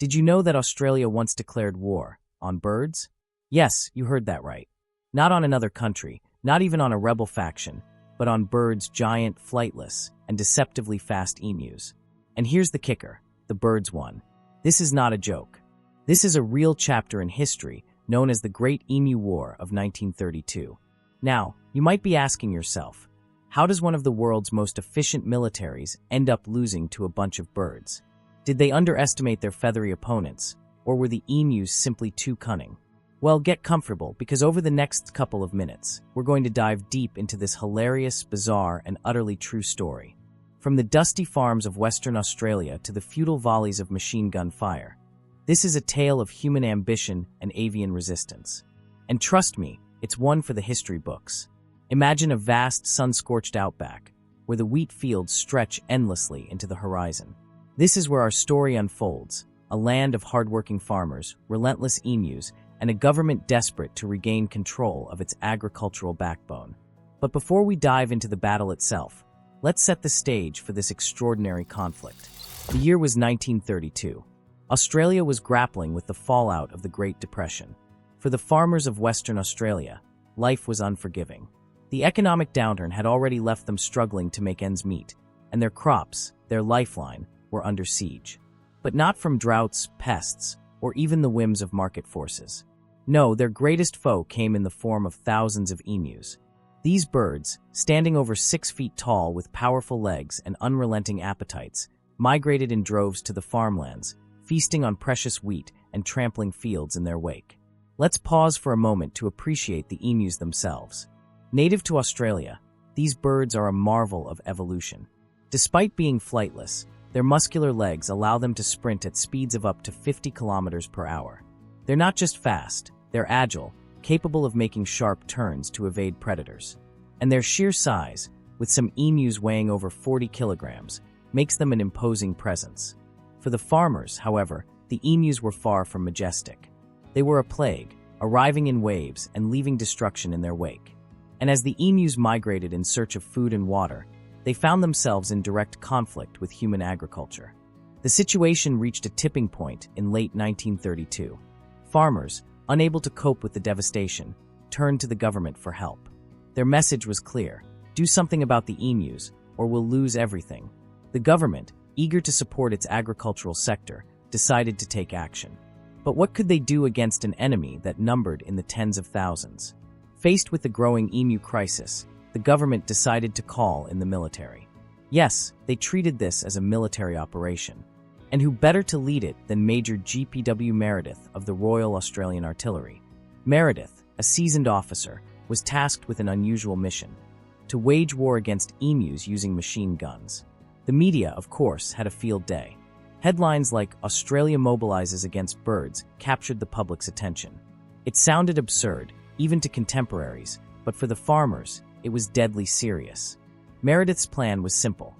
Did you know that Australia once declared war on birds? Yes, you heard that right. Not on another country, not even on a rebel faction, but on birds' giant, flightless, and deceptively fast emus. And here's the kicker, the birds won. This is not a joke. This is a real chapter in history known as the Great Emu War of 1932. Now, you might be asking yourself, how does one of the world's most efficient militaries end up losing to a bunch of birds? Did they underestimate their feathery opponents, or were the emus simply too cunning? Well, get comfortable, because over the next couple of minutes, we're going to dive deep into this hilarious, bizarre, and utterly true story. From the dusty farms of Western Australia to the futile volleys of machine gun fire, this is a tale of human ambition and avian resistance. And trust me, it's one for the history books. Imagine a vast, sun-scorched outback, where the wheat fields stretch endlessly into the horizon. This is where our story unfolds, a land of hardworking farmers, relentless emus, and a government desperate to regain control of its agricultural backbone. But before we dive into the battle itself, let's set the stage for this extraordinary conflict. The year was 1932. Australia was grappling with the fallout of the Great Depression. For the farmers of Western Australia, life was unforgiving. The economic downturn had already left them struggling to make ends meet, and their crops, their lifeline, were under siege. But not from droughts, pests, or even the whims of market forces. No, their greatest foe came in the form of thousands of emus. These birds, standing over 6 feet tall with powerful legs and unrelenting appetites, migrated in droves to the farmlands, feasting on precious wheat and trampling fields in their wake. Let's pause for a moment to appreciate the emus themselves. Native to Australia, these birds are a marvel of evolution. Despite being flightless, their muscular legs allow them to sprint at speeds of up to 50 kilometers per hour. They're not just fast, they're agile, capable of making sharp turns to evade predators. And their sheer size, with some emus weighing over 40 kilograms, makes them an imposing presence. For the farmers, however, the emus were far from majestic. They were a plague, arriving in waves and leaving destruction in their wake. And as the emus migrated in search of food and water, they found themselves in direct conflict with human agriculture. The situation reached a tipping point in late 1932. Farmers, unable to cope with the devastation, turned to the government for help. Their message was clear: do something about the emus, or we'll lose everything. The government, eager to support its agricultural sector, decided to take action. But what could they do against an enemy that numbered in the tens of thousands? Faced with the growing emu crisis, the government decided to call in the military. Yes, they treated this as a military operation. And who better to lead it than Major G.P.W. Meredith of the Royal Australian Artillery? Meredith, a seasoned officer, was tasked with an unusual mission: to wage war against emus using machine guns. The media, of course, had a field day. Headlines like "Australia mobilizes against birds" captured the public's attention. It sounded absurd, even to contemporaries, but for the farmers, it was deadly serious. Meredith's plan was simple: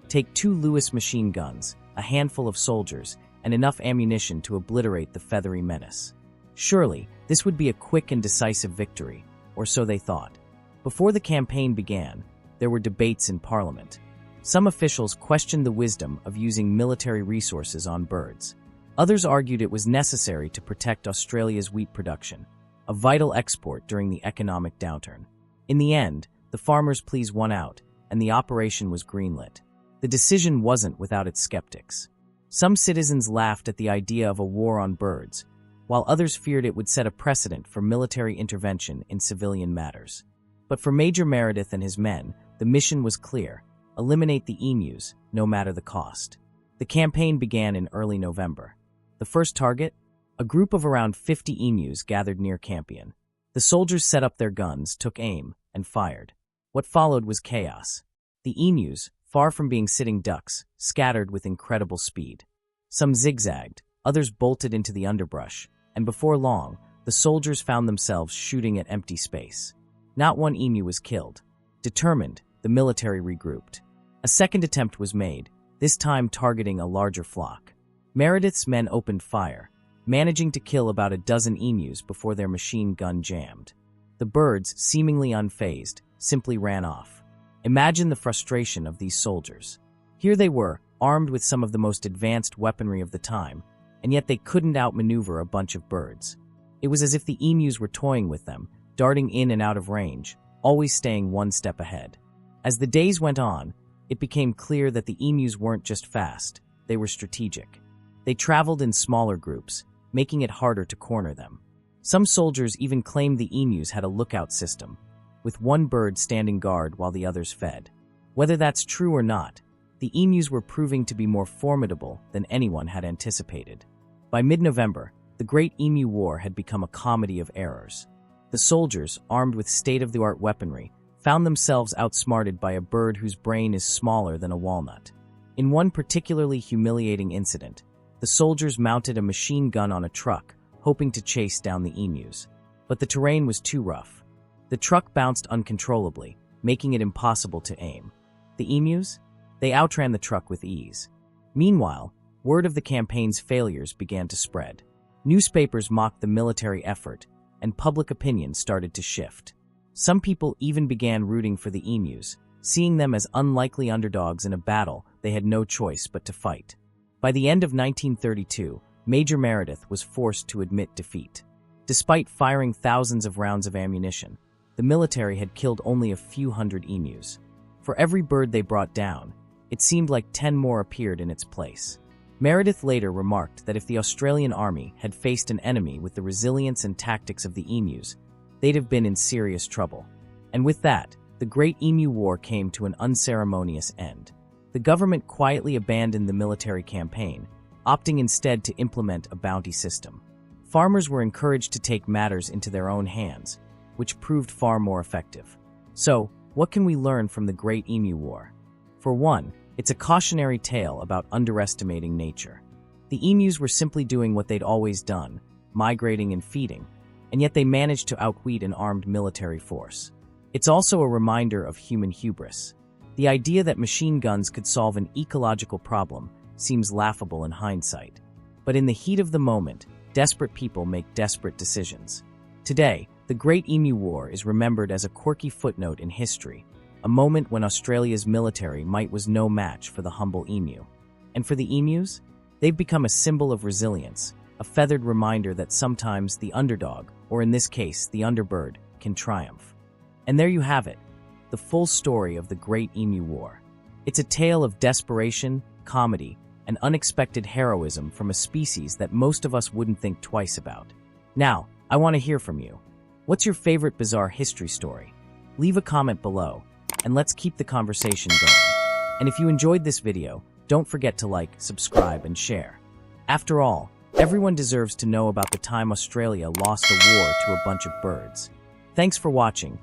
take 2 Lewis machine guns, a handful of soldiers, and enough ammunition to obliterate the feathery menace. Surely, this would be a quick and decisive victory, or so they thought. Before the campaign began, there were debates in Parliament. Some officials questioned the wisdom of using military resources on birds. Others argued it was necessary to protect Australia's wheat production, a vital export during the economic downturn. In the end, the farmers' pleas won out, and the operation was greenlit. The decision wasn't without its skeptics. Some citizens laughed at the idea of a war on birds, while others feared it would set a precedent for military intervention in civilian matters. But for Major Meredith and his men, the mission was clear: eliminate the emus, no matter the cost. The campaign began in early November. The first target? A group of around 50 emus gathered near Campion. The soldiers set up their guns, took aim, and fired. What followed was chaos. The emus, far from being sitting ducks, scattered with incredible speed. Some zigzagged, others bolted into the underbrush, and before long, the soldiers found themselves shooting at empty space. Not one emu was killed. Determined, the military regrouped. A second attempt was made, this time targeting a larger flock. Meredith's men opened fire, managing to kill about a dozen emus before their machine gun jammed. The birds, seemingly unfazed, simply ran off. Imagine the frustration of these soldiers. Here they were, armed with some of the most advanced weaponry of the time, and yet they couldn't outmaneuver a bunch of birds. It was as if the emus were toying with them, darting in and out of range, always staying one step ahead. As the days went on, it became clear that the emus weren't just fast, they were strategic. They traveled in smaller groups, making it harder to corner them. Some soldiers even claimed the emus had a lookout system, with one bird standing guard while the others fed. Whether that's true or not, the emus were proving to be more formidable than anyone had anticipated. By mid-November, the Great Emu War had become a comedy of errors. The soldiers, armed with state-of-the-art weaponry, found themselves outsmarted by a bird whose brain is smaller than a walnut. In one particularly humiliating incident, the soldiers mounted a machine gun on a truck, hoping to chase down the emus. But the terrain was too rough. The truck bounced uncontrollably, making it impossible to aim. The emus? They outran the truck with ease. Meanwhile, word of the campaign's failures began to spread. Newspapers mocked the military effort, and public opinion started to shift. Some people even began rooting for the emus, seeing them as unlikely underdogs in a battle they had no choice but to fight. By the end of 1932, Major Meredith was forced to admit defeat. Despite firing thousands of rounds of ammunition, the military had killed only a few hundred emus. For every bird they brought down, it seemed like 10 more appeared in its place. Meredith later remarked that if the Australian army had faced an enemy with the resilience and tactics of the emus, they'd have been in serious trouble. And with that, the Great Emu War came to an unceremonious end. The government quietly abandoned the military campaign, opting instead to implement a bounty system. Farmers were encouraged to take matters into their own hands, which proved far more effective. So, what can we learn from the Great Emu War? For one, it's a cautionary tale about underestimating nature. The emus were simply doing what they'd always done, migrating and feeding, and yet they managed to outwit an armed military force. It's also a reminder of human hubris. The idea that machine guns could solve an ecological problem seems laughable in hindsight. But in the heat of the moment, desperate people make desperate decisions. Today, the Great Emu War is remembered as a quirky footnote in history, a moment when Australia's military might was no match for the humble emu. And for the emus, they've become a symbol of resilience, a feathered reminder that sometimes the underdog, or in this case, the underbird, can triumph. And there you have it, the full story of the Great Emu War. It's a tale of desperation, comedy, and unexpected heroism from a species that most of us wouldn't think twice about. Now, I want to hear from you. What's your favorite bizarre history story? Leave a comment below, and let's keep the conversation going. And if you enjoyed this video, don't forget to like, subscribe, and share. After all, everyone deserves to know about the time Australia lost a war to a bunch of birds. Thanks for watching.